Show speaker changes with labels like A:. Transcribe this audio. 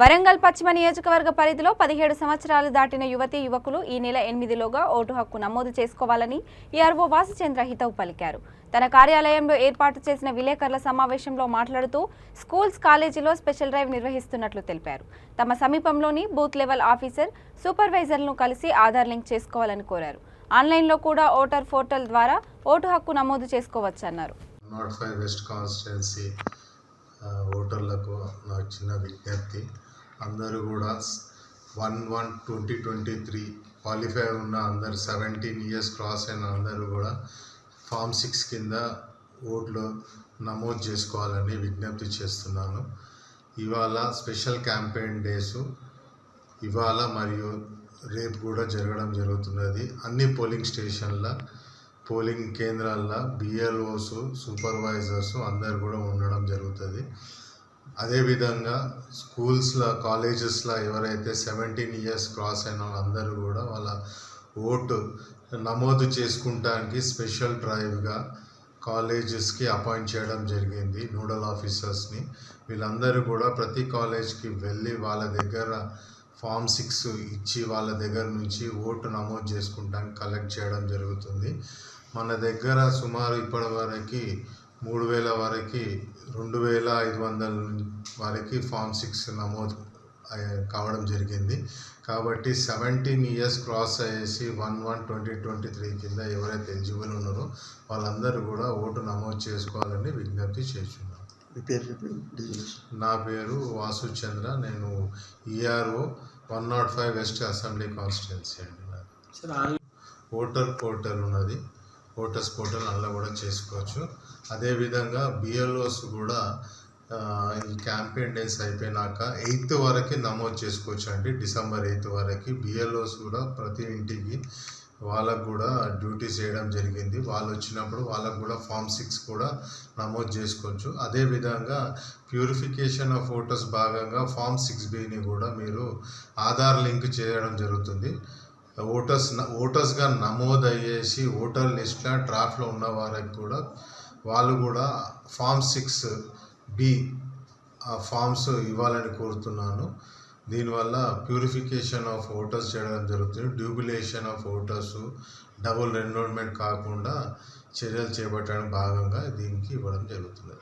A: వరంగల్ పశ్చిమ నియోజకవర్గ పరిధిలో 17 సంవత్సరాలు దాటిన యువతీ యువకులు ఈ నెల 8లోగా ఓటు హక్కు నమోదు చేసుకోవాలని ఈఆర్ఓ వాసుచంద్ర హితవు పలికారు. తన కార్యాలయంలో ఏర్పాటు చేసిన విలేకరుల సమావేశంలో మాట్లాడుతూ స్కూల్స్, కాలేజీలో స్పెషల్ డ్రైవ్ నిర్వహిస్తున్నట్లు తెలిపారు. తమ సమీపంలోని బూత్ లెవెల్ ఆఫీసర్, సూపర్వైజర్లను కలిసి ఆధార్ లింక్ చేసుకోవాలని కోరారు. ఆన్లైన్లో కూడా ఓటర్ పోర్టల్ ద్వారా ఓటు హక్కు నమోదు చేసుకోవచ్చన్నారు.
B: ఓటర్లకు నా చిన్న విజ్ఞప్తి, అందరూ కూడా 1/1/2023 క్వాలిఫై ఉన్న అందరు 17 ఇయర్స్ క్రాస్ అయిన అందరూ కూడా ఫామ్ 6 కింద ఓట్లు నమోదు చేసుకోవాలని విజ్ఞప్తి చేస్తున్నాను. ఇవాళ స్పెషల్ క్యాంపెయిన్ డేసు ఇవాళ మరియు రేపు కూడా జరగడం జరుగుతున్నది. అన్ని పోలింగ్ స్టేషన్ల పోలింగ్ కేంద్రాల్లో బిఎల్ఓస్, సూపర్వైజర్స్ అందరు కూడా ఉండడం జరుగుతుంది. అదేవిధంగా స్కూల్స్లో, కాలేజెస్లో ఎవరైతే 17 ఇయర్స్ క్రాస్ అయిన అందరూ కూడా వాళ్ళ ఓటు నమోదు చేసుకుంటానికి స్పెషల్ డ్రైవ్గా కాలేజెస్కి అపాయింట్ చేయడం జరిగింది నోడల్ ఆఫీసర్స్ని. వీళ్ళందరూ కూడా ప్రతి కాలేజ్కి వెళ్ళి వాళ్ళ దగ్గర ఫామ్ 6 ఇచ్చి వాళ్ళ దగ్గర నుంచి ఓటు నమోదు చేసుకుంటానికి కలెక్ట్ చేయడం జరుగుతుంది. మన దగ్గర సుమారు ఇప్పటి వరకు 3000 వరకు 2500 వరకు ఫామ్ 6 నమోదు కావడం జరిగింది. కాబట్టి 17 ఇయర్స్ క్రాస్ అయ్యేసి 1/1/2023 కింద ఎవరైతే ఎలిజిబుల్ ఉన్నారో వాళ్ళందరూ కూడా ఓటు నమోదు చేసుకోవాలని విజ్ఞప్తి చేస్తున్నాను. నా పేరు వాసుచంద్ర, నేను ఈఆర్ఓ 105 వెస్ట్ అసెంబ్లీ కాన్స్టిట్యున్సీ అండి. ఓటర్ పోర్టల్ ఉన్నది, ఓటర్స్ పోర్టల్ అందులో కూడా చేసుకోవచ్చు. అదేవిధంగా బిఎల్ఓస్ కూడా ఈ క్యాంపెయిన్ డేస్ అయిపోయినాక 8th వరకు నమోదు చేసుకోవచ్చు అండి. డిసెంబర్ 8th వరకు బిఎల్ఓస్ కూడా ప్రతి ఇంటికి వాళ్ళకు కూడా డ్యూటీస్ చేయడం జరిగింది. వాళ్ళు వచ్చినప్పుడు వాళ్ళకు కూడా ఫామ్ 6 కూడా నమోదు చేసుకోవచ్చు. అదేవిధంగా ప్యూరిఫికేషన్ ఆఫ్ ఓటర్స్ భాగంగా ఫామ్ 6Bని కూడా మీరు ఆధార్ లింక్ చేయడం జరుగుతుంది. ఓటర్స్గా నమోదు అయ్యేసి ఓటర్ లిస్ట్లో డ్రాఫ్ట్లో ఉన్న వారికి కూడా వాళ్ళు కూడా ఫామ్ 6B ఆ ఫామ్స్ ఇవ్వాలని కోరుతున్నాను. దీనివల్ల ప్యూరిఫికేషన్ ఆఫ్ ఓటర్స్ చేయడం జరుగుతుంది. Duplication of voters, double enrolment కాకుండా చర్యలు చేపట్టడం భాగంగా దీనికి ఇవ్వడం జరుగుతుంది.